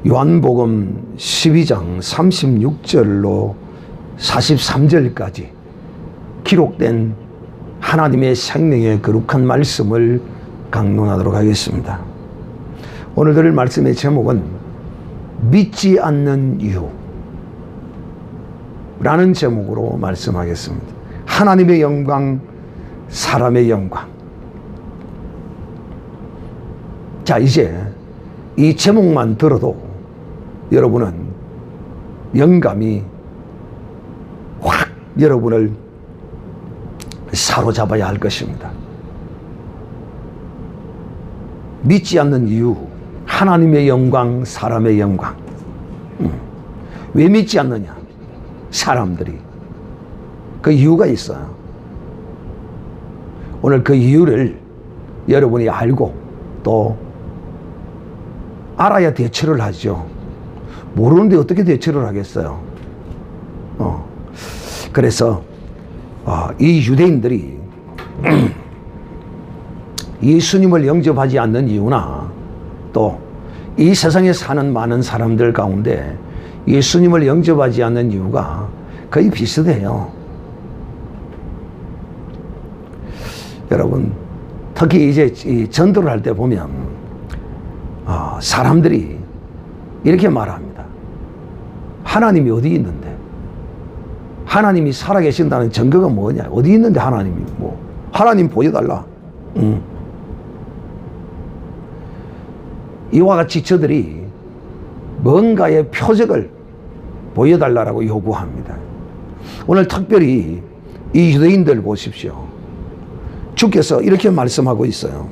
요한복음 12장 36절로 43절까지 기록된 하나님의 생명의 거룩한 말씀을 강론하도록 하겠습니다. 오늘 들을 말씀의 제목은 믿지 않는 이유 라는 제목으로 말씀하겠습니다. 하나님의 영광, 사람의 영광. 자, 이제 이 제목만 들어도 여러분은 영감이 확 여러분을 사로잡아야 할 것입니다. 믿지 않는 이유, 하나님의 영광, 사람의 영광. 왜 믿지 않느냐? 사람들이. 그 이유가 있어요. 오늘 그 이유를 여러분이 알고 또 알아야 대처를 하죠. 모르는데 어떻게 대처를 하겠어요? 그래서 이 유대인들이 예수님을 영접하지 않는 이유나 또 이 세상에 사는 많은 사람들 가운데 예수님을 영접하지 않는 이유가 거의 비슷해요. 여러분, 특히 이제 이 전도를 할 때 보면 사람들이 이렇게 말합니다. 하나님이 어디 있는데? 하나님이 살아계신다는 증거가 뭐냐? 어디 있는데 하나님이 뭐? 하나님 보여달라. 이와 같이 저들이 뭔가의 표적을 보여달라고 요구합니다. 오늘 특별히 이 유대인들 보십시오. 주께서 이렇게 말씀하고 있어요.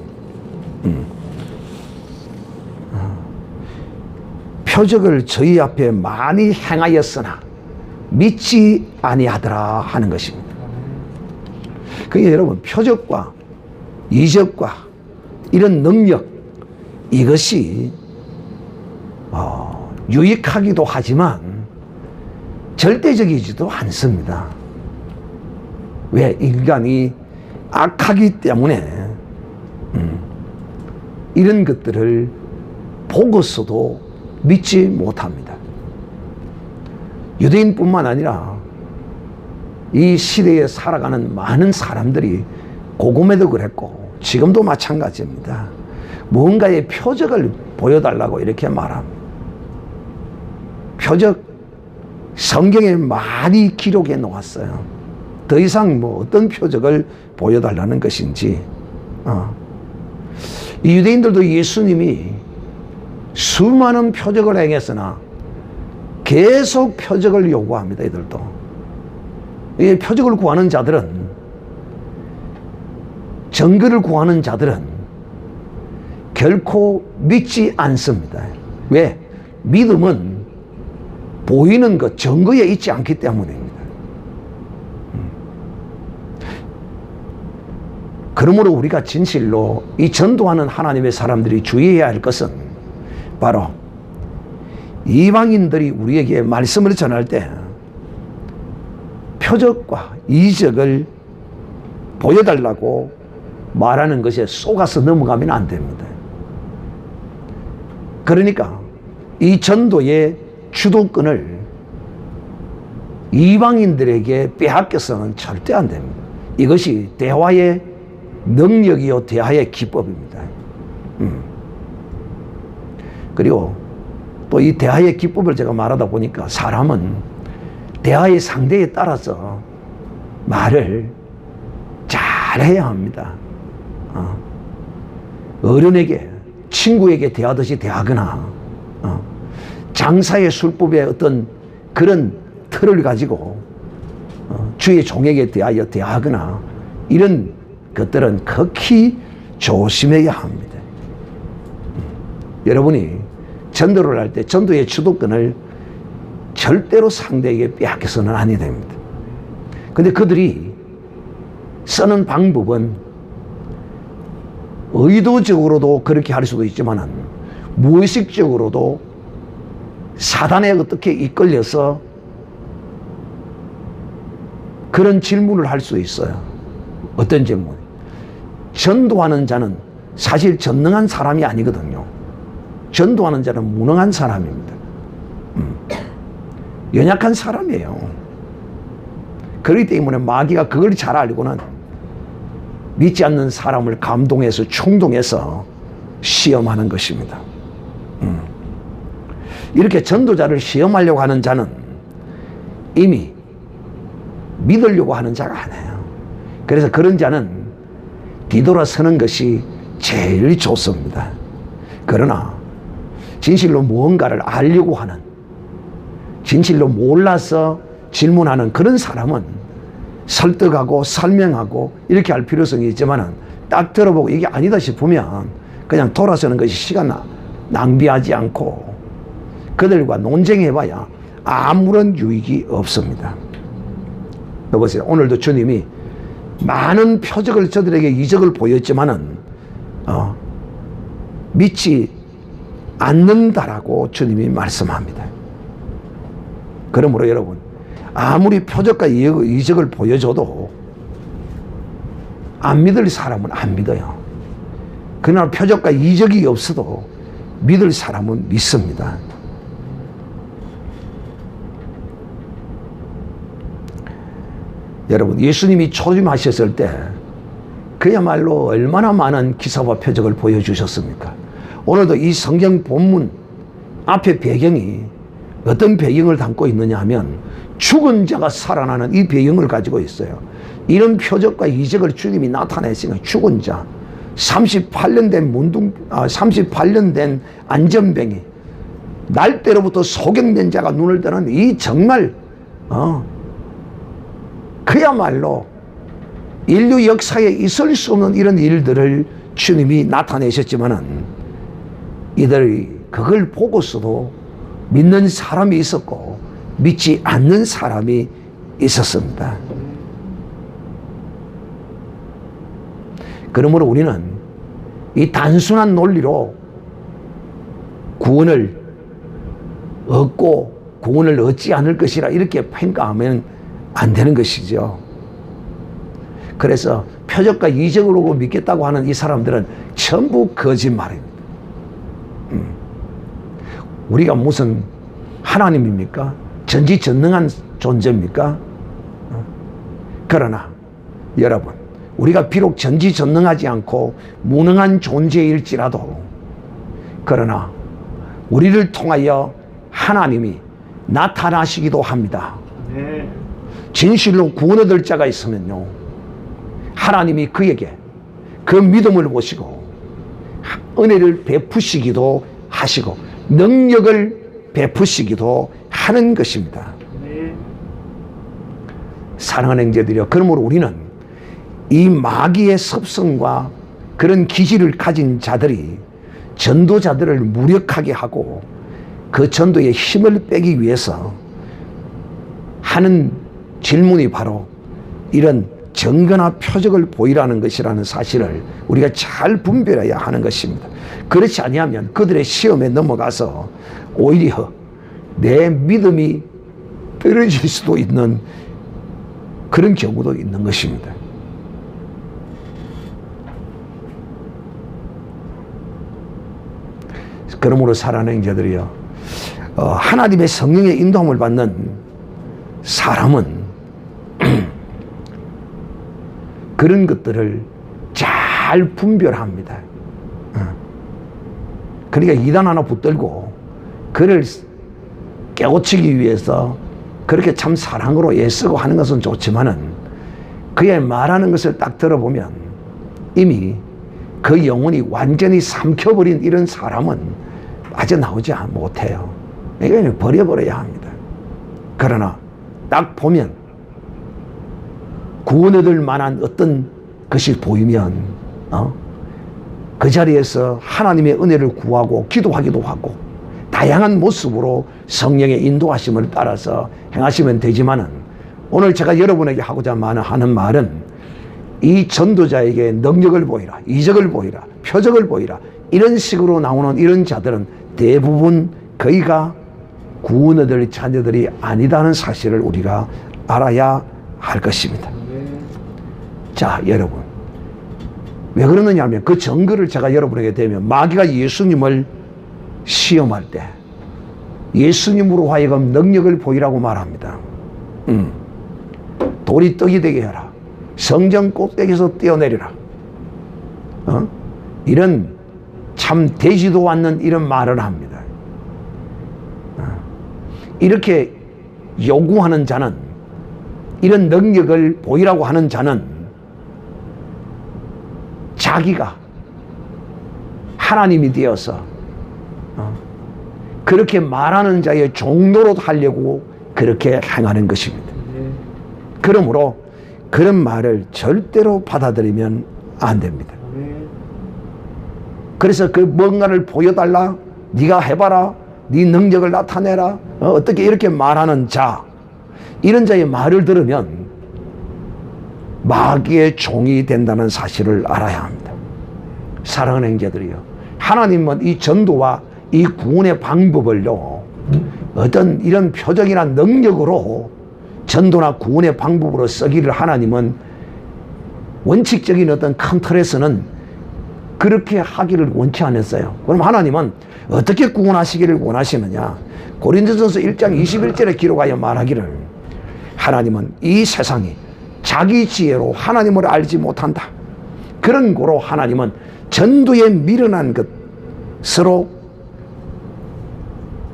표적을 저희 앞에 많이 행하였으나 믿지 아니하더라 하는 것입니다. 그게 여러분, 표적과 이적과 이런 능력, 이것이 유익하기도 하지만 절대적이지도 않습니다. 왜? 인간이 악하기 때문에 이런 것들을 보고서도 믿지 못합니다. 유대인뿐만 아니라 이 시대에 살아가는 많은 사람들이 고금에도 그랬고 지금도 마찬가지입니다. 뭔가의 표적을 보여달라고 이렇게 말합니다. 표적, 성경에 많이 기록해 놓았어요. 더 이상 뭐 어떤 표적을 보여달라는 것인지. 이 유대인들도 예수님이 수많은 표적을 행했으나 계속 표적을 요구합니다. 이들도. 이 표적을 구하는 자들은, 증거를 구하는 자들은 결코 믿지 않습니다. 왜? 믿음은 보이는 것, 증거에 있지 않기 때문입니다. 그러므로 우리가 진실로 이 전도하는 하나님의 사람들이 주의해야 할 것은 바로 이방인들이 우리에게 말씀을 전할 때 표적과 이적을 보여달라고 말하는 것에 속아서 넘어가면 안 됩니다. 그러니까 이 전도의 주도권을 이방인들에게 빼앗겨서는 절대 안 됩니다. 이것이 대화의 능력이요 대화의 기법입니다. 그리고 또 이 대화의 기법을 제가 말하다 보니까 사람은 대화의 상대에 따라서 말을 잘 해야 합니다. 어른에게, 친구에게 대하듯이 대하거나 장사의 술법의 어떤 그런 틀을 가지고 주의 종에게 대하여 대하거나 이런 것들은 극히 조심해야 합니다. 여러분이 전도를 할 때 전도의 주도권을 절대로 상대에게 빼앗겨서는 아니 됩니다. 근데 그들이 쓰는 방법은 의도적으로도 그렇게 할 수도 있지만 무의식적으로도 사단에 어떻게 이끌려서 그런 질문을 할 수 있어요. 어떤 질문? 전도하는 자는 사실 전능한 사람이 아니거든요. 전도하는 자는 무능한 사람입니다. 연약한 사람이에요. 그렇기 때문에 마귀가 그걸 잘 알고는 믿지 않는 사람을 감동해서 충동해서 시험하는 것입니다. 이렇게 전도자를 시험하려고 하는 자는 이미 믿으려고 하는 자가 아니에요. 그래서 그런 자는 뒤돌아서는 것이 제일 좋습니다. 그러나 진실로 무언가를 알려고 하는, 진실로 몰라서 질문하는 그런 사람은 설득하고 설명하고 이렇게 할 필요성이 있지만 딱 들어보고 이게 아니다 싶으면 그냥 돌아서는 것이 시간 낭비하지 않고 그들과 논쟁해봐야 아무런 유익이 없습니다. 여보세요. 오늘도 주님이 많은 표적을 저들에게 이적을 보였지만은 믿지 않는다라고 주님이 말씀합니다. 그러므로 여러분, 아무리 표적과 이적을 보여줘도 안 믿을 사람은 안 믿어요. 그러나 표적과 이적이 없어도 믿을 사람은 믿습니다. 여러분, 예수님이 초림하셨을 때 그야말로 얼마나 많은 기사와 표적을 보여주셨습니까? 오늘도 이 성경 본문 앞에 배경이 어떤 배경을 담고 있느냐 하면 죽은 자가 살아나는 이 배경을 가지고 있어요. 이런 표적과 이적을 주님이 나타냈으니까 죽은 자, 38년 된 안전병이, 날때로부터 소경된 자가 눈을 뜨는 이 정말 그야말로 인류 역사에 있을 수 없는 이런 일들을 주님이 나타내셨지만은 이들이 그걸 보고서도 믿는 사람이 있었고 믿지 않는 사람이 있었습니다. 그러므로 우리는 이 단순한 논리로 구원을 얻고 구원을 얻지 않을 것이라 이렇게 평가하면 안 되는 것이죠. 그래서 표적과 이적을 보고 믿겠다고 하는 이 사람들은 전부 거짓말입니다. 우리가 무슨 하나님입니까? 전지전능한 존재입니까? 그러나 여러분, 우리가 비록 전지전능하지 않고 무능한 존재일지라도 그러나 우리를 통하여 하나님이 나타나시기도 합니다. 진실로 구원 얻을 자가 있으면요, 하나님이 그에게 그 믿음을 보시고 은혜를 베푸시기도 하시고 능력을 베푸시기도 하는 것입니다. 사랑하는 형제들이여, 그러므로 우리는 이 마귀의 습성과 그런 기질을 가진 자들이 전도자들을 무력하게 하고 그 전도에 힘을 빼기 위해서 하는 질문이 바로 이런 증거나 표적을 보이라는 것이라는 사실을 우리가 잘 분별해야 하는 것입니다. 그렇지 아니하면 그들의 시험에 넘어가서 오히려 내 믿음이 떨어질 수도 있는 그런 경우도 있는 것입니다. 그러므로 사랑하는 형제들이여, 하나님의 성령의 인도함을 받는 사람은 그런 것들을 잘 분별합니다. 그러니까 이단 하나 붙들고 그를 깨우치기 위해서 그렇게 참 사랑으로 애쓰고 하는 것은 좋지만은 그의 말하는 것을 딱 들어보면 이미 그 영혼이 완전히 삼켜버린 이런 사람은 빠져나오지 못해요. 이거 버려버려야 합니다. 그러나 딱 보면 구원 얻을 만한 어떤 것이 보이면 그 자리에서 하나님의 은혜를 구하고 기도하기도 하고 다양한 모습으로 성령의 인도하심을 따라서 행하시면 되지만은 오늘 제가 여러분에게 하고자 하는 말은 이 전도자에게 능력을 보이라, 이적을 보이라, 표적을 보이라 이런 식으로 나오는 이런 자들은 대부분 거의가 구원 얻을 자녀들이 아니다는 사실을 우리가 알아야 할 것입니다. 자, 여러분, 왜 그러느냐 하면 그 증거를 제가 여러분에게 대면 마귀가 예수님을 시험할 때 예수님으로 하여금 능력을 보이라고 말합니다. 돌이 떡이 되게 해라. 성전 꼭대기에서 뛰어내리라. 이런 참 되지도 않는 이런 말을 합니다. 이렇게 요구하는 자는, 이런 능력을 보이라고 하는 자는 자기가 하나님이 되어서 그렇게 말하는 자의 종로로 하려고 그렇게 행하는 것입니다. 그러므로 그런 말을 절대로 받아들이면 안 됩니다. 그래서 그 뭔가를 보여달라, 네가 해봐라, 네 능력을 나타내라, 어떻게 이렇게 말하는 자, 이런 자의 말을 들으면 마귀의 종이 된다는 사실을 알아야 합니다. 사랑하는 형제들이요, 하나님은 이 전도와 이 구원의 방법을요, 어떤 이런 표적이나 능력으로 전도나 구원의 방법으로 쓰기를 하나님은 원칙적인 어떤 큰 틀에서는 그렇게 하기를 원치 않았어요. 그럼 하나님은 어떻게 구원하시기를 원하시느냐? 고린도전서 1장 21절에 기록하여 말하기를, 하나님은 이 세상이 자기 지혜로 하나님을 알지 못한다. 그런 거로 하나님은 전도에 미련한 것으로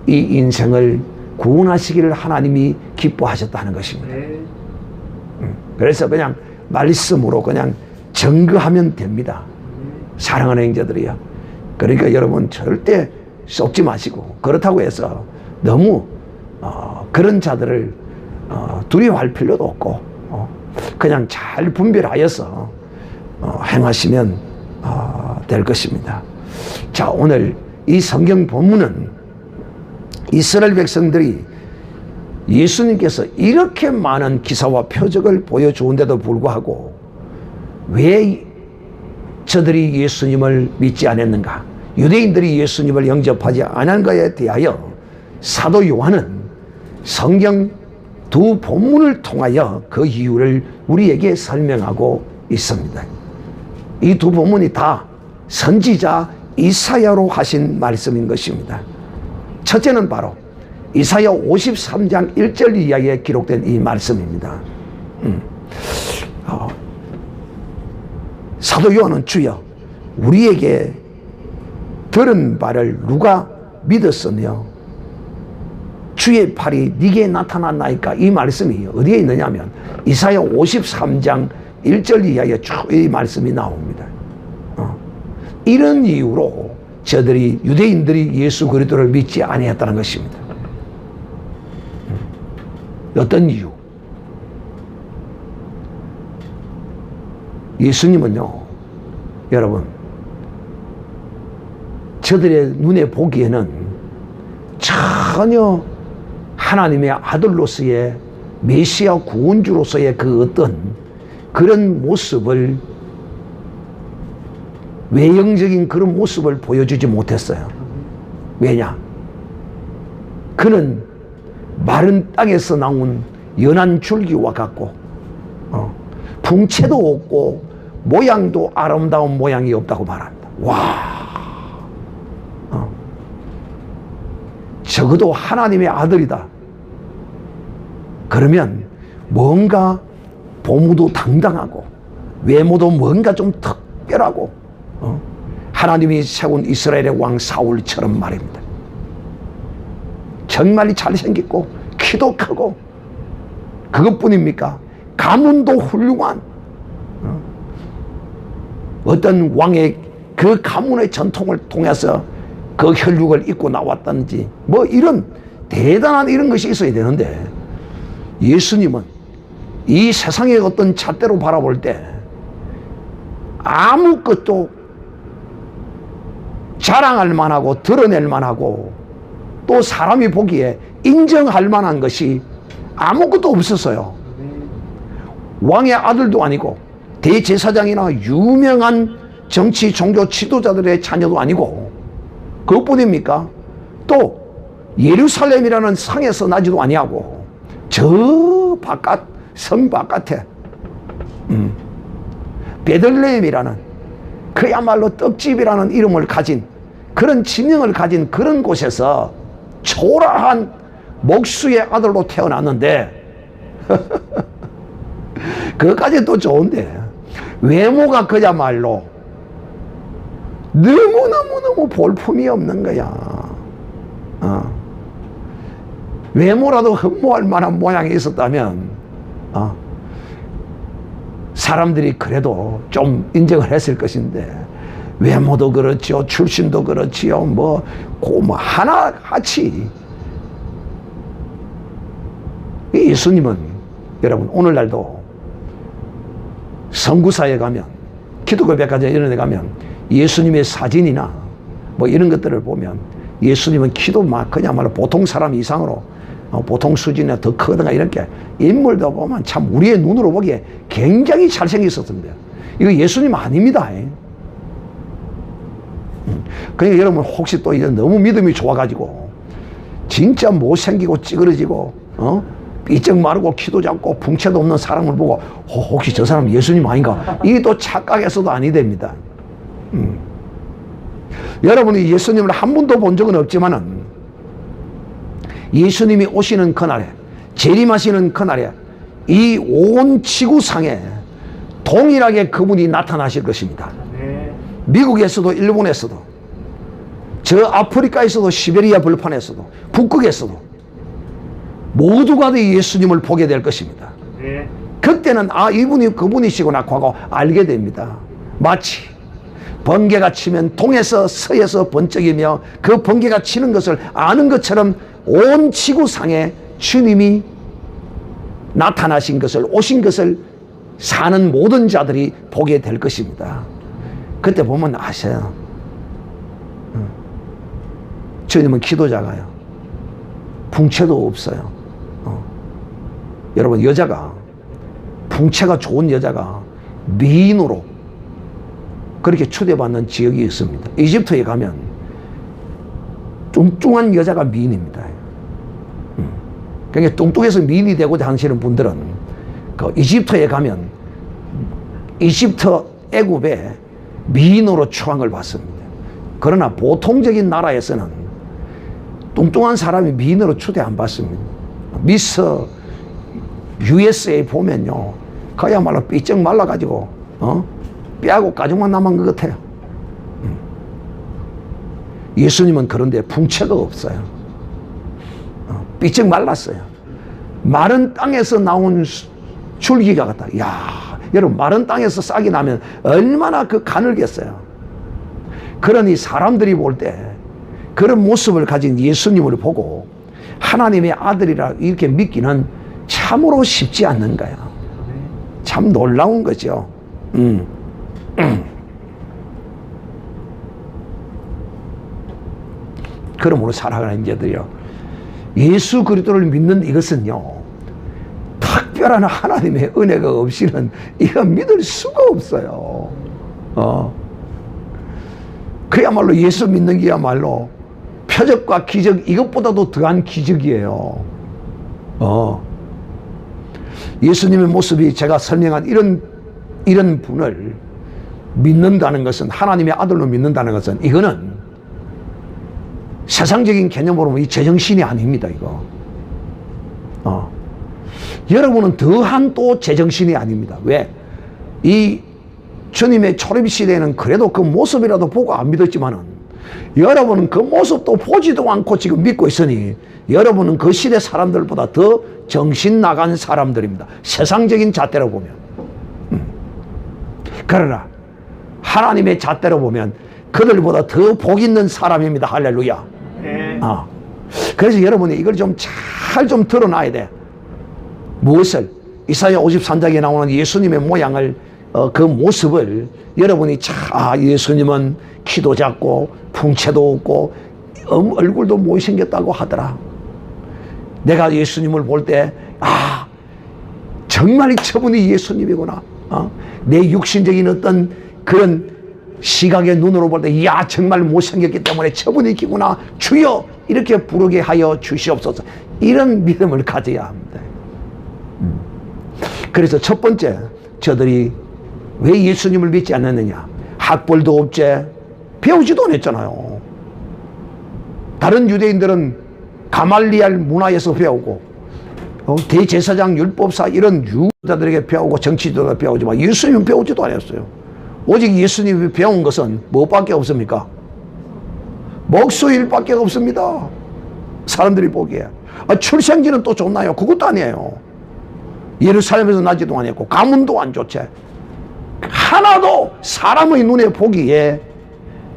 이 인생을 구원하시기를 하나님이 기뻐하셨다는 것입니다. 그래서 그냥 말씀으로 그냥 증거하면 됩니다. 사랑하는 형제들이요, 그러니까 여러분 절대 속지 마시고, 그렇다고 해서 너무 그런 자들을 두려워할 필요도 없고, 그냥 잘 분별하여서 행하시면 될 것입니다. 자, 오늘 이 성경 본문은 이스라엘 백성들이 예수님께서 이렇게 많은 기사와 표적을 보여주는데도 불구하고 왜 저들이 예수님을 믿지 않았는가, 유대인들이 예수님을 영접하지 않은가에 대하여 사도 요한은 성경 두 본문을 통하여 그 이유를 우리에게 설명하고 있습니다. 이 두 본문이 다 선지자 이사야로 하신 말씀인 것입니다. 첫째는 바로 이사야 53장 1절 이하에 기록된 이 말씀입니다. 사도 요한은, 주여 우리에게 들은 바를 누가 믿었으며 주의 팔이 네게 나타났나이까, 이 말씀이 어디에 있느냐면 이사야 53장 1절 이하에 쭉 이 말씀이 나옵니다. 이런 이유로 저들이, 유대인들이 예수 그리스도를 믿지 아니했다는 것입니다. 어떤 이유? 예수님은요, 여러분, 저들의 눈에 보기에는 전혀 하나님의 아들로서의, 메시아 구원주로서의 그 어떤 그런 모습을, 외형적인 그런 모습을 보여주지 못했어요. 왜냐? 그는 마른 땅에서 나온 연한 줄기와 같고, 풍채도 없고 모양도 아름다운 모양이 없다고 말합니다. 와, 적어도 하나님의 아들이다. 그러면 뭔가 보무도 당당하고 외모도 뭔가 좀 특별하고, 하나님이 세운 이스라엘의 왕 사울처럼 말입니다. 정말 잘생겼고 키도 크고, 그것뿐입니까? 가문도 훌륭한 어떤 왕의 그 가문의 전통을 통해서 그 혈육을 입고 나왔던지, 뭐 이런 대단한 이런 것이 있어야 되는데, 예수님은 이 세상의 어떤 잣대로 바라볼 때 아무것도 자랑할 만하고 드러낼 만하고 또 사람이 보기에 인정할 만한 것이 아무것도 없었어요. 왕의 아들도 아니고 대제사장이나 유명한 정치 종교 지도자들의 자녀도 아니고, 그것뿐입니까? 또 예루살렘이라는 성에서 나지도 아니하고 저 바깥, 성 바깥에 베들레헴이라는 그야말로 떡집이라는 이름을 가진 그런 지능을 가진 그런 곳에서 초라한 목수의 아들로 태어났는데 그것까지 또 좋은데 외모가 그야말로 너무너무너무 볼품이 없는 거야. 외모라도 흠모할 만한 모양이 있었다면 사람들이 그래도 좀 인정을 했을 것인데 외모도 그렇지요, 출신도 그렇지요, 뭐 하나같이 예수님은 여러분 오늘날도 선구사에 가면 기독교 백화점 이런 데 가면 예수님의 사진이나 뭐 이런 것들을 보면 예수님은 키도 막 그야말로 보통 사람 이상으로 보통 수준이나 더 크든가 이렇게 인물도 보면 참 우리의 눈으로 보기에 굉장히 잘생겼었던데 이거 예수님 아닙니다. 그러니까 여러분 혹시 또 이제 너무 믿음이 좋아가지고 진짜 못생기고 찌그러지고 삐쩍 마르고 키도 작고 풍채도 없는 사람을 보고 혹시 저 사람 예수님 아닌가 이게 또 착각해서도 아니 됩니다. 여러분이 예수님을 한 번도 본 적은 없지만은 예수님이 오시는 그날에 재림하시는 그날에 이 온 지구상에 동일하게 그분이 나타나실 것입니다. 미국에서도 일본에서도 저 아프리카에서도 시베리아 벌판에서도 북극에서도 모두가 다 예수님을 보게 될 것입니다. 그때는 이분이 그분이시구나 하고 알게 됩니다. 마치 번개가 치면 동에서 서에서 번쩍이며 그 번개가 치는 것을 아는 것처럼 온 지구상에 주님이 나타나신 것을 오신 것을 사는 모든 자들이 보게 될 것입니다. 그때 보면 아셔요. 주님은 키도 작아요. 풍채도 없어요. 여러분 여자가 풍채가 좋은 여자가 미인으로 그렇게 초대받는 지역이 있습니다. 이집트에 가면 뚱뚱한 여자가 미인입니다. 그러니까 뚱뚱해서 미인이 되고자 하시는 분들은 그 이집트에 가면 이집트 애굽에 미인으로 추앙을 받습니다. 그러나 보통적인 나라에서는 뚱뚱한 사람이 미인으로 초대 안 받습니다. 미스 USA 보면요 그야말로 삐쩍 말라가지고 뼈하고 가죽만 남은 것 같아요. 예수님은 그런데 풍채가 없어요. 삐쩍 말랐어요. 마른 땅에서 나온 줄기가 같다. 야, 여러분 마른 땅에서 싹이 나면 얼마나 그 가늘겠어요. 그러니 사람들이 볼 때 그런 모습을 가진 예수님을 보고 하나님의 아들이라 이렇게 믿기는 참으로 쉽지 않는 거야. 참 놀라운 거죠. 그러므로 사랑하는 자들이요, 예수 그리스도를 믿는 이것은요 특별한 하나님의 은혜가 없이는 이거 믿을 수가 없어요. 그야말로 예수 믿는 게야말로 표적과 기적 이것보다도 더한 기적이에요. 예수님의 모습이 제가 설명한 이런 분을 믿는다는 것은, 하나님의 아들로 믿는다는 것은, 이거는 세상적인 개념으로 보면 이 제정신이 아닙니다, 이거. 여러분은 더한 또 제정신이 아닙니다. 왜? 이 주님의 초림 시대에는 그래도 그 모습이라도 보고 안 믿었지만은, 여러분은 그 모습도 보지도 않고 지금 믿고 있으니, 여러분은 그 시대 사람들보다 더 정신 나간 사람들입니다. 세상적인 잣대로 보면. 그러나 하나님의 잣대로 보면 그들보다 더 복 있는 사람입니다. 할렐루야. 그래서 여러분이 이걸 좀 잘 좀 드러나야 돼. 무엇을? 이사야 53장에 나오는 예수님의 모양을, 그 모습을 여러분이 예수님은 키도 작고 풍채도 없고 얼굴도 못생겼다고 하더라. 내가 예수님을 볼 때 정말 저분이 예수님이구나. 내 육신적인 어떤 그런 시각의 눈으로 볼 때 정말 못생겼기 때문에 저분이 기구나, 주여 이렇게 부르게 하여 주시옵소서. 이런 믿음을 가져야 합니다. 그래서 첫 번째, 저들이 왜 예수님을 믿지 않았느냐? 학벌도 없지, 배우지도 않았잖아요. 다른 유대인들은 가말리알 문화에서 배우고 대제사장 율법사 이런 유다들에게 배우고 정치도들 배우지만 예수님은 배우지도 않았어요. 오직 예수님이 배운 것은 뭐밖에 없습니까? 목수일밖에 없습니다. 사람들이 보기에. 출생지는 또 좋나요? 그것도 아니에요. 예루살렘에서 나지도 않았고 가문도 안 좋지. 하나도 사람의 눈에 보기에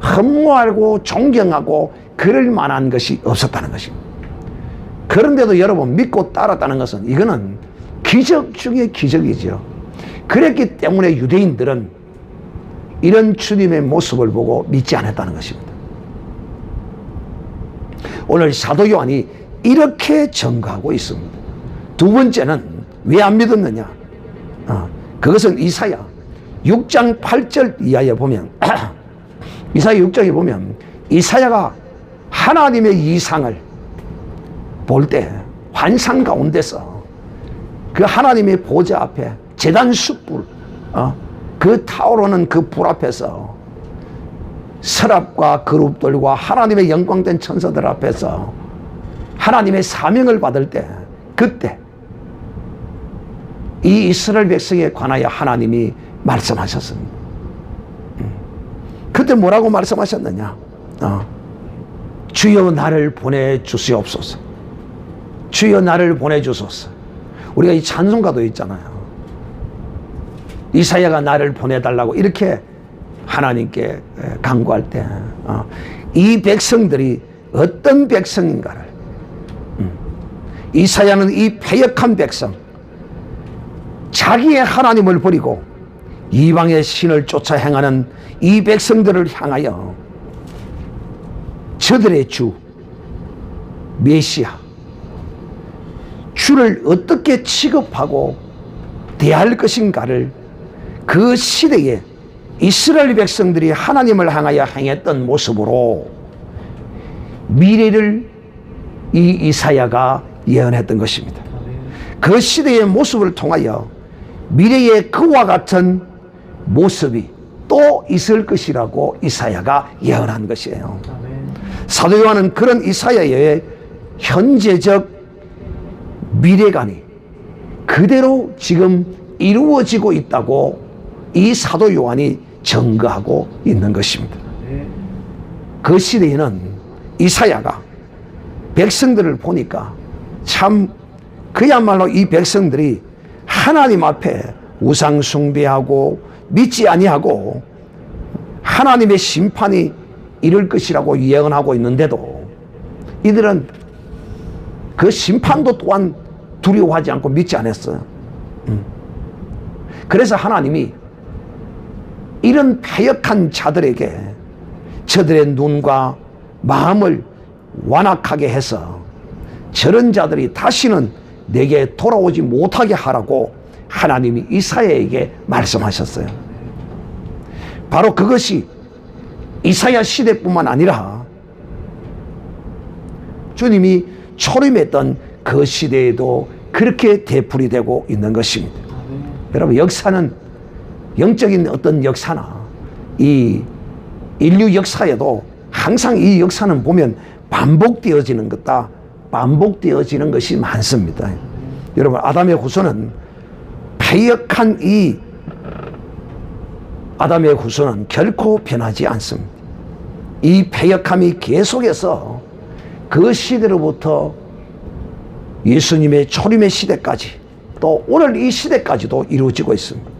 흠모하고 존경하고 그럴 만한 것이 없었다는 것입니다. 그런데도 여러분 믿고 따랐다는 것은 이거는 기적 중에 기적이죠. 그랬기 때문에 유대인들은 이런 주님의 모습을 보고 믿지 않았다는 것입니다. 오늘 사도 요한이 이렇게 증거하고 있습니다. 두 번째는 왜 안 믿었느냐? 그것은 이사야 6장 8절 이하에 보면 이사야 6장에 보면 이사야가 하나님의 이상을 볼 때 환상 가운데서 그 하나님의 보좌 앞에 제단 숯불 그 타오르는 그 불 앞에서 서랍과 그룹들과 하나님의 영광된 천사들 앞에서 하나님의 사명을 받을 때 그때 이 이스라엘 백성에 관하여 하나님이 말씀하셨습니다. 그때 뭐라고 말씀하셨느냐? 주여 나를 보내주시옵소서. 주여 나를 보내주소서. 우리가 이 찬송가도 있잖아요. 이사야가 나를 보내달라고 이렇게 하나님께 간구할 때 이 백성들이 어떤 백성인가를 이사야는 이 패역한 백성 자기의 하나님을 버리고 이방의 신을 쫓아 행하는 이 백성들을 향하여 저들의 주 메시아 주를 어떻게 취급하고 대할 것인가를 그 시대에 이스라엘 백성들이 하나님을 향하여 행했던 모습으로 미래를 이 이사야가 예언했던 것입니다. 그 시대의 모습을 통하여 미래에 그와 같은 모습이 또 있을 것이라고 이사야가 예언한 것이에요. 사도 요한은 그런 이사야의 현재적 미래관이 그대로 지금 이루어지고 있다고 이 사도 요한이 증거하고 있는 것입니다. 그 시대에는 이사야가 백성들을 보니까 참 그야말로 이 백성들이 하나님 앞에 우상 숭배하고 믿지 아니하고 하나님의 심판이 이를 것이라고 예언하고 있는데도 이들은 그 심판도 또한 두려워하지 않고 믿지 않았어요. 그래서 하나님이 이런 패역한 자들에게 저들의 눈과 마음을 완악하게 해서 저런 자들이 다시는 내게 돌아오지 못하게 하라고 하나님이 이사야에게 말씀하셨어요. 바로 그것이 이사야 시대뿐만 아니라 주님이 초림했던 그 시대에도 그렇게 되풀이되고 있는 것입니다. 여러분 역사는 영적인 어떤 역사나 이 인류 역사에도 항상 이 역사는 보면 반복되어지는 것다 반복되어지는 것이 많습니다. 여러분 아담의 후손은 패역한 이 아담의 후손은 결코 변하지 않습니다. 이 패역함이 계속해서 그 시대로부터 예수님의 초림의 시대까지 또 오늘 이 시대까지도 이루어지고 있습니다.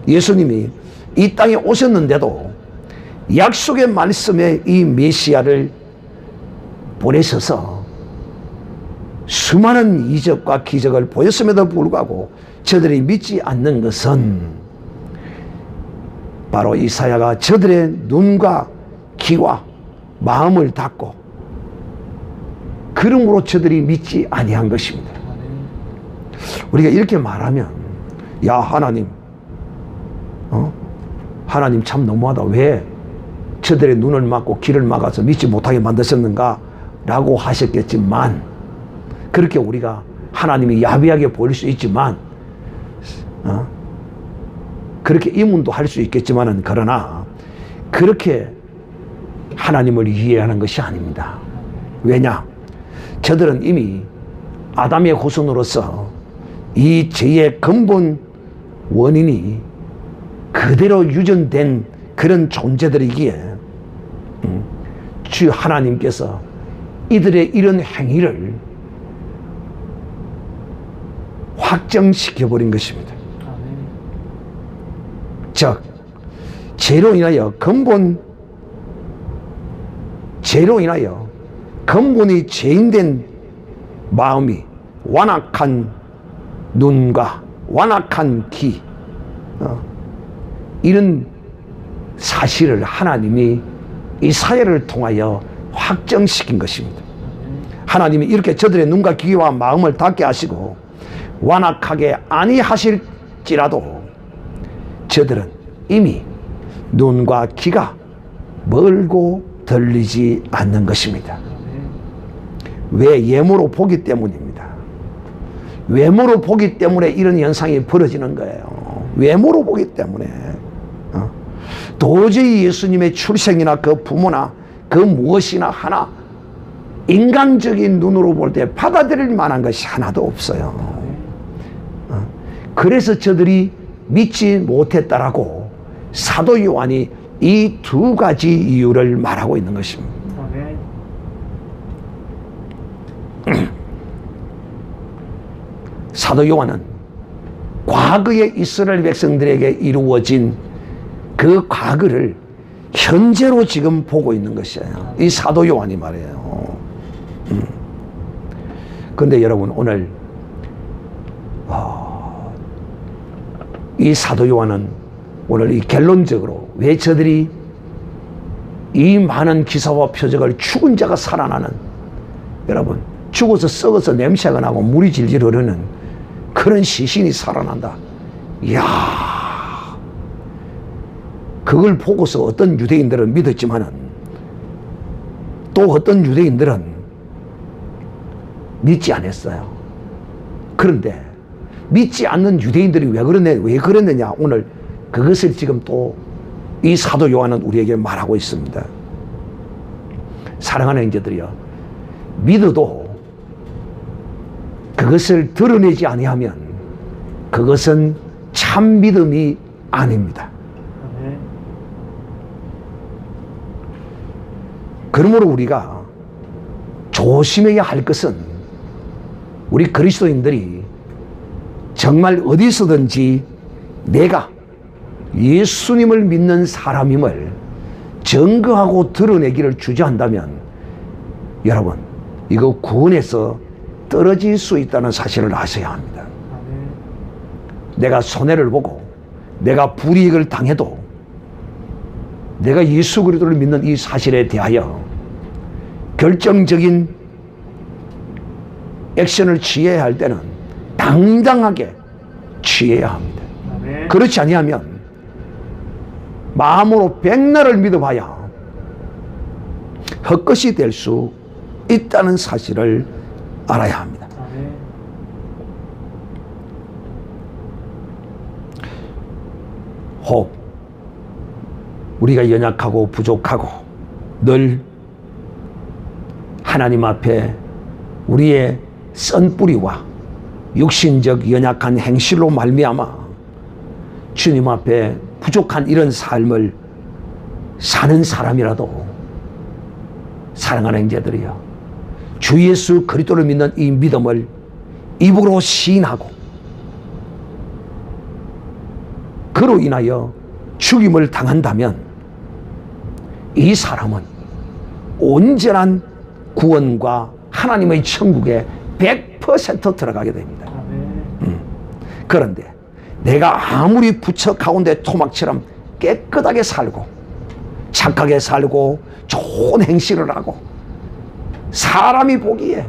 예수님이 이 땅에 오셨는데도 약속의 말씀에 이 메시아를 보내셔서 수많은 이적과 기적을 보였음에도 불구하고 저들이 믿지 않는 것은 바로 이사야가 저들의 눈과 귀와 마음을 닫고 그러므로 저들이 믿지 아니한 것입니다. 우리가 이렇게 말하면 야 하나님 하나님 참 너무하다. 왜 저들의 눈을 막고 귀를 막아서 믿지 못하게 만드셨는가 라고 하셨겠지만 그렇게 우리가 하나님이 야비하게 보일 수 있지만 그렇게 의문도 할 수 있겠지만은 그러나 그렇게 하나님을 이해하는 것이 아닙니다. 왜냐? 저들은 이미 아담의 후손으로서 이 죄의 근본 원인이 그대로 유전된 그런 존재들이기에 주 하나님께서 이들의 이런 행위를 확정시켜버린 것입니다. 즉, 죄로 인하여 근본이 죄인된 마음이 완악한 눈과 완악한 귀, 이런 사실을 하나님이 이 사회를 통하여 확정시킨 것입니다. 하나님이 이렇게 저들의 눈과 귀와 마음을 닫게 하시고 완악하게 아니하실지라도 저들은 이미 눈과 귀가 멀고 들리지 않는 것입니다. 왜? 외모로 보기 때문입니다. 외모로 보기 때문에 이런 현상이 벌어지는 거예요. 외모로 보기 때문에. 도저히 예수님의 출생이나 그 부모나 그 무엇이나 하나 인간적인 눈으로 볼 때 받아들일 만한 것이 하나도 없어요. 그래서 저들이 믿지 못했다라고 사도 요한이 이 두 가지 이유를 말하고 있는 것입니다. 사도 요한은 과거의 이스라엘 백성들에게 이루어진 그 과거를 현재로 지금 보고 있는 것이에요. 이 사도 요한이 말이에요. 그런데 여러분, 오늘 이 사도 요한은 오늘 이 결론적으로 왜 저들이 이 많은 기사와 표적을 죽은 자가 살아나는, 여러분, 죽어서 썩어서 냄새가 나고 물이 질질 흐르는 그런 시신이 살아난다. 이야, 그걸 보고서 어떤 유대인들은 믿었지만은 또 어떤 유대인들은 믿지 않았어요. 그런데 믿지 않는 유대인들이 왜 그랬느냐, 오늘 그것을 지금 또 이 사도 요한은 우리에게 말하고 있습니다. 사랑하는 형제들이여, 믿어도 그것을 드러내지 아니하면 그것은 참 믿음이 아닙니다. 그러므로 우리가 조심해야 할 것은, 우리 그리스도인들이 정말 어디서든지 내가 예수님을 믿는 사람임을 증거하고 드러내기를 주저한다면, 여러분, 이거 구원에서 떨어질 수 있다는 사실을 아셔야 합니다. 내가 손해를 보고 내가 불이익을 당해도 내가 예수 그리스도를 믿는 이 사실에 대하여 결정적인 액션을 취해야 할 때는 당당하게 취해야 합니다. 그렇지 아니하면 마음으로 백날을 믿어봐야 헛것이 될 수 있다는 사실을 알아야 합니다. 혹 우리가 연약하고 부족하고 늘 하나님 앞에 우리의 쓴뿌리와 육신적 연약한 행실로 말미암아 주님 앞에 부족한 이런 삶을 사는 사람이라도, 사랑하는 형제들이여, 주 예수 그리스도를 믿는 이 믿음을 입으로 시인하고 그로 인하여 죽임을 당한다면 이 사람은 온전한 구원과 하나님의 천국에 100% 들어가게 됩니다. 그런데 내가 아무리 부처 가운데 토막처럼 깨끗하게 살고 착하게 살고 좋은 행실을 하고 사람이 보기에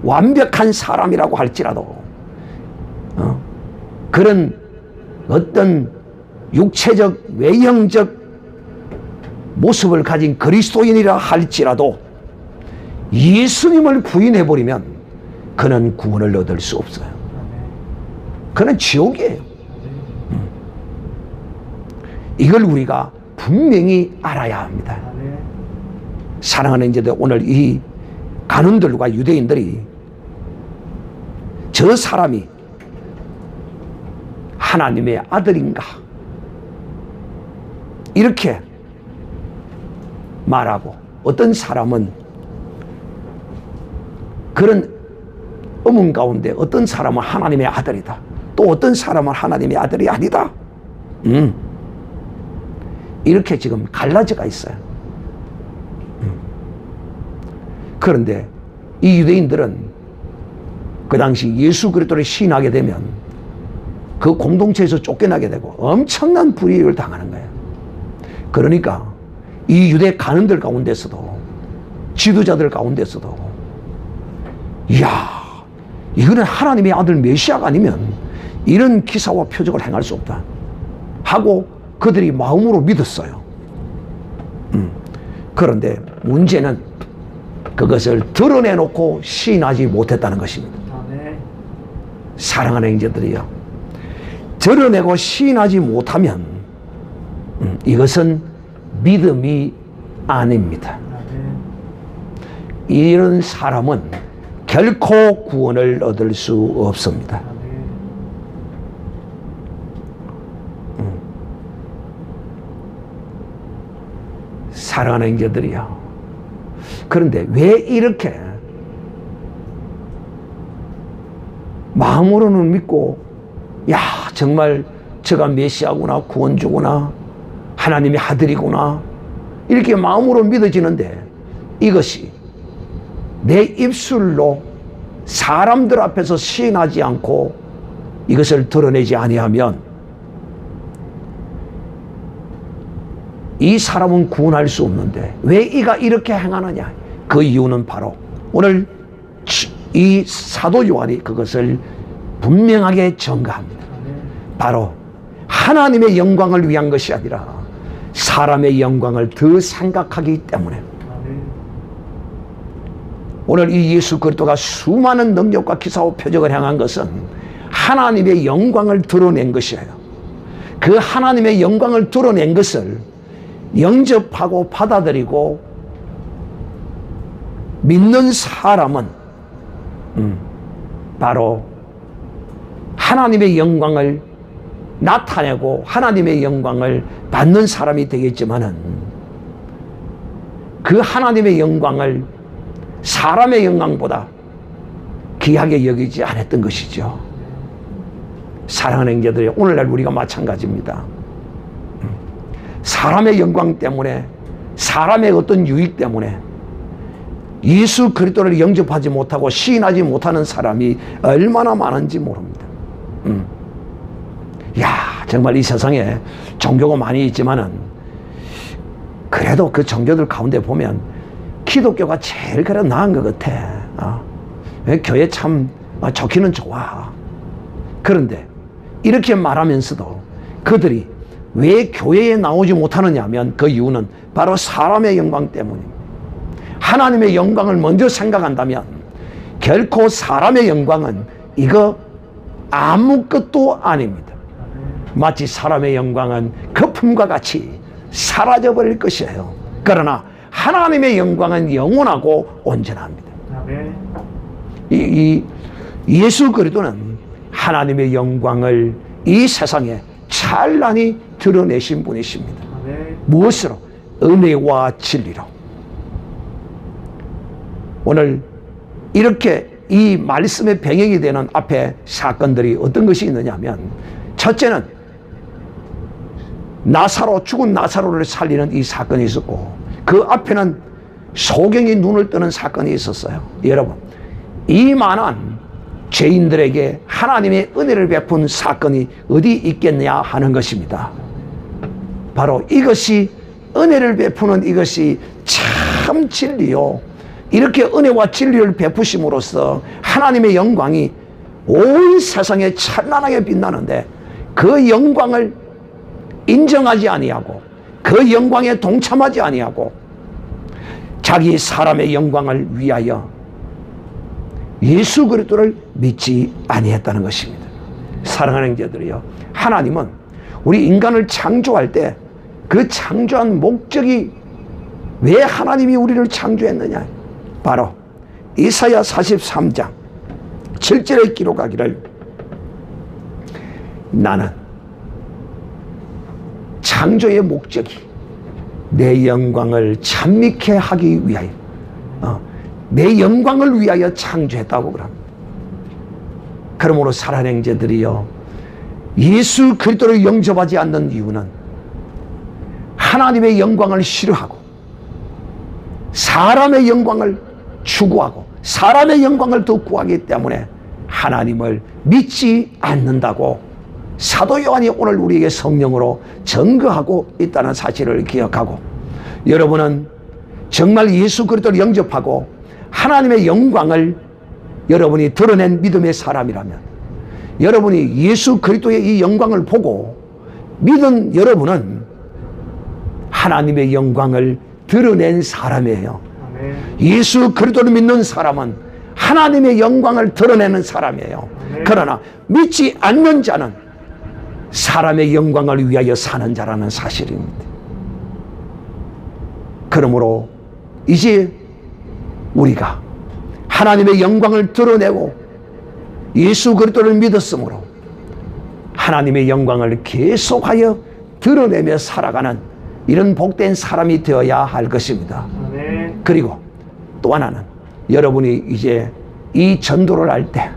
완벽한 사람이라고 할지라도 그런 어떤 육체적 외형적 모습을 가진 그리스도인이라 할지라도 예수님을 부인해버리면 그는 구원을 얻을 수 없어요. 그는 지옥이에요. 이걸 우리가 분명히 알아야 합니다. 사랑하는 이제들, 오늘 이 간원들과 유대인들이 저 사람이 하나님의 아들인가 이렇게 말하고, 어떤 사람은 그런 의문 가운데 어떤 사람은 하나님의 아들이다, 또 어떤 사람은 하나님의 아들이 아니다, 이렇게 지금 갈라져가 있어요. 그런데 이 유대인들은 그 당시 예수 그리스도를 시인하게 되면 그 공동체에서 쫓겨나게 되고 엄청난 불이익을 당하는 거예요. 그러니까 이 유대 간원들 가운데서도, 지도자들 가운데서도, 이야, 이거는 하나님의 아들 메시아가 아니면 이런 기사와 표적을 행할 수 없다 하고 그들이 마음으로 믿었어요. 그런데 문제는 그것을 드러내놓고 시인하지 못했다는 것입니다. 사랑하는 형제들이요, 드러내고 시인하지 못하면 이것은 믿음이 아닙니다. 이런 사람은 결코 구원을 얻을 수 없습니다. 사랑하는 형제들이요, 그런데 왜 이렇게 마음으로는 믿고, 야, 정말 저가 메시아구나, 구원주구나, 하나님의 아들이구나, 이렇게 마음으로 믿어지는데 이것이 내 입술로 사람들 앞에서 시인하지 않고 이것을 드러내지 아니하면 이 사람은 구원할 수 없는데 왜 이가 이렇게 행하느냐? 그 이유는 바로 오늘 이 사도 요한이 그것을 분명하게 전가합니다. 바로 하나님의 영광을 위한 것이 아니라 사람의 영광을 더 생각하기 때문에. 오늘 이 예수 그리스도가 수많은 능력과 기사와 표적을 행한 것은 하나님의 영광을 드러낸 것이에요. 그 하나님의 영광을 드러낸 것을 영접하고 받아들이고 믿는 사람은 바로 하나님의 영광을 나타내고 하나님의 영광을 받는 사람이 되겠지만은 그 하나님의 영광을 사람의 영광보다 귀하게 여기지 않았던 것이죠. 사랑하는 형제들이, 오늘날 우리가 마찬가지입니다. 사람의 영광 때문에, 사람의 어떤 유익 때문에 예수 그리스도를 영접하지 못하고 시인하지 못하는 사람이 얼마나 많은지 모릅니다. 야, 정말 이 세상에 종교가 많이 있지만은 그래도 그 종교들 가운데 보면 기독교가 제일 그래 나은 것 같아. 교회 참 좋기는 좋아. 그런데 이렇게 말하면서도 그들이 왜 교회에 나오지 못하느냐 하면 그 이유는 바로 사람의 영광 때문입니다. 하나님의 영광을 먼저 생각한다면 결코 사람의 영광은 이거 아무것도 아닙니다. 마치 사람의 영광은 거품과 같이 사라져버릴 것이에요. 그러나 하나님의 영광은 영원하고 온전합니다. 이 예수 그리스도는 하나님의 영광을 이 세상에 찬란히 드러내신 분이십니다. 무엇으로? 은혜와 진리로. 오늘 이렇게 이 말씀의 배경이 되는 앞에 사건들이 어떤 것이 있느냐면, 첫째는 나사로, 죽은 나사로를 살리는 이 사건이 있었고, 그 앞에는 소경이 눈을 뜨는 사건이 있었어요. 여러분, 이 많은 죄인들에게 하나님의 은혜를 베푼 사건이 어디 있겠냐 하는 것입니다. 바로 이것이, 은혜를 베푸는 이것이 참 진리요, 이렇게 은혜와 진리를 베푸심으로써 하나님의 영광이 온 세상에 찬란하게 빛나는데 그 영광을 인정하지 아니하고 그 영광에 동참하지 아니하고 자기 사람의 영광을 위하여 예수 그리스도를 믿지 아니했다는 것입니다. 사랑하는 형제들이요, 하나님은 우리 인간을 창조할 때 그 창조한 목적이, 왜 하나님이 우리를 창조했느냐, 바로 이사야 43장 7절에 기록하기를 나는 창조의 목적이 내 영광을 찬미케 하기 위하여 내 영광을 위하여 창조했다고 그럽니다. 그러므로 살아낸 형제들이여, 예수 그리스도를 영접하지 않는 이유는 하나님의 영광을 싫어하고 사람의 영광을 추구하고 사람의 영광을 더 구하기 때문에 하나님을 믿지 않는다고 사도 요한이 오늘 우리에게 성령으로 증거하고 있다는 사실을 기억하고, 여러분은 정말 예수 그리스도를 영접하고 하나님의 영광을 여러분이 드러낸 믿음의 사람이라면, 여러분이 예수 그리스도의 이 영광을 보고 믿은 여러분은 하나님의 영광을 드러낸 사람이에요. 아멘. 예수 그리스도를 믿는 사람은 하나님의 영광을 드러내는 사람이에요. 아멘. 그러나 믿지 않는 자는 사람의 영광을 위하여 사는 자라는 사실입니다. 그러므로 이제 우리가 하나님의 영광을 드러내고 예수 그리스도를 믿었으므로 하나님의 영광을 계속하여 드러내며 살아가는 이런 복된 사람이 되어야 할 것입니다. 아멘. 그리고 또 하나는, 여러분이 이제 이 전도를 할 때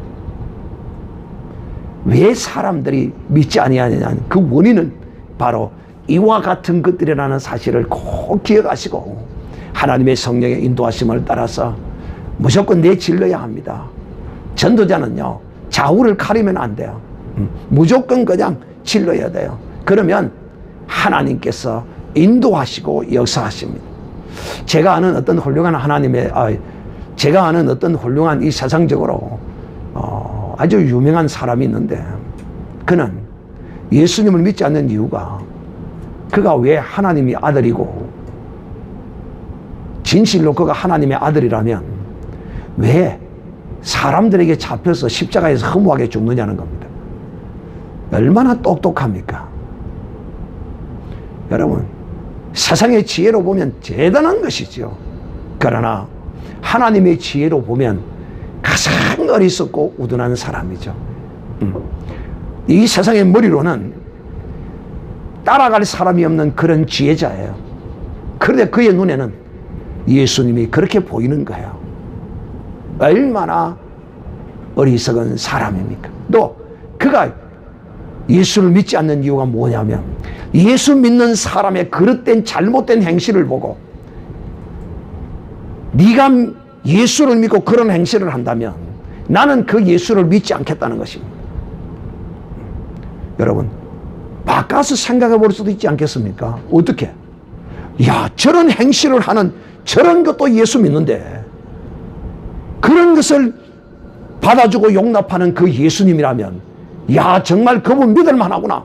왜 사람들이 믿지 아니하느냐는 그 원인은 바로 이와 같은 것들이라는 사실을 꼭 기억하시고 하나님의 성령의 인도하심을 따라서 무조건 내질러야 합니다. 전도자는요, 좌우를 가리면 안 돼요. 무조건 그냥 질러야 돼요. 그러면 하나님께서 인도하시고 역사하십니다. 제가 아는 어떤 훌륭한 이 세상적으로 아주 유명한 사람이 있는데, 그는 예수님을 믿지 않는 이유가, 그가 왜 하나님의 아들이고 진실로 그가 하나님의 아들이라면 왜 사람들에게 잡혀서 십자가에서 허무하게 죽느냐는 겁니다. 얼마나 똑똑합니까? 여러분, 세상의 지혜로 보면 대단한 것이죠. 그러나 하나님의 지혜로 보면 가장 어리석고 우둔한 사람이죠. 이 세상의 머리로는 따라갈 사람이 없는 그런 지혜자예요. 그런데 그의 눈에는 예수님이 그렇게 보이는 거예요. 얼마나 어리석은 사람입니까? 또 그가 예수를 믿지 않는 이유가 뭐냐면, 예수 믿는 사람의 그릇된 잘못된 행실을 보고 네가 예수를 믿고 그런 행실을 한다면 나는 그 예수를 믿지 않겠다는 것입니다. 여러분, 바꿔서 생각해 볼 수도 있지 않겠습니까? 어떻게? 야, 저런 행실을 하는 저런 것도 예수 믿는데 그런 것을 받아주고 용납하는 그 예수님이라면, 야, 정말 그분 믿을 만하구나.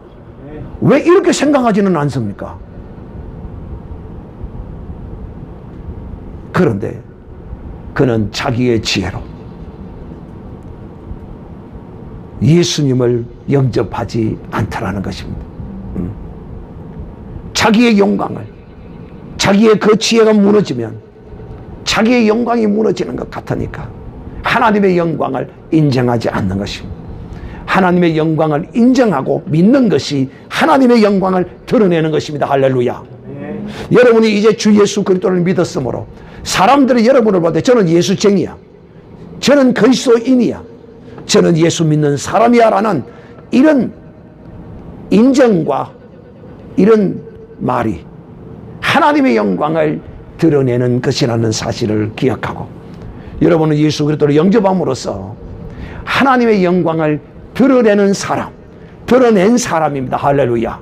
왜 이렇게 생각하지는 않습니까? 그런데 그는 자기의 지혜로 예수님을 영접하지 않더라는 것입니다. 자기의 영광을, 자기의 그 지혜가 무너지면 자기의 영광이 무너지는 것 같으니까 하나님의 영광을 인정하지 않는 것입니다. 하나님의 영광을 인정하고 믿는 것이 하나님의 영광을 드러내는 것입니다. 할렐루야. 네. 여러분이 이제 주 예수 그리스도를 믿었으므로 사람들이 여러분을 볼 때 저는 예수쟁이야, 저는 그리스도인이야, 저는 예수 믿는 사람이야 라는 이런 인정과 이런 말이 하나님의 영광을 드러내는 것이라는 사실을 기억하고, 여러분은 예수 그리스도를 영접함으로써 하나님의 영광을 드러내는 사람, 드러낸 사람입니다. 할렐루야.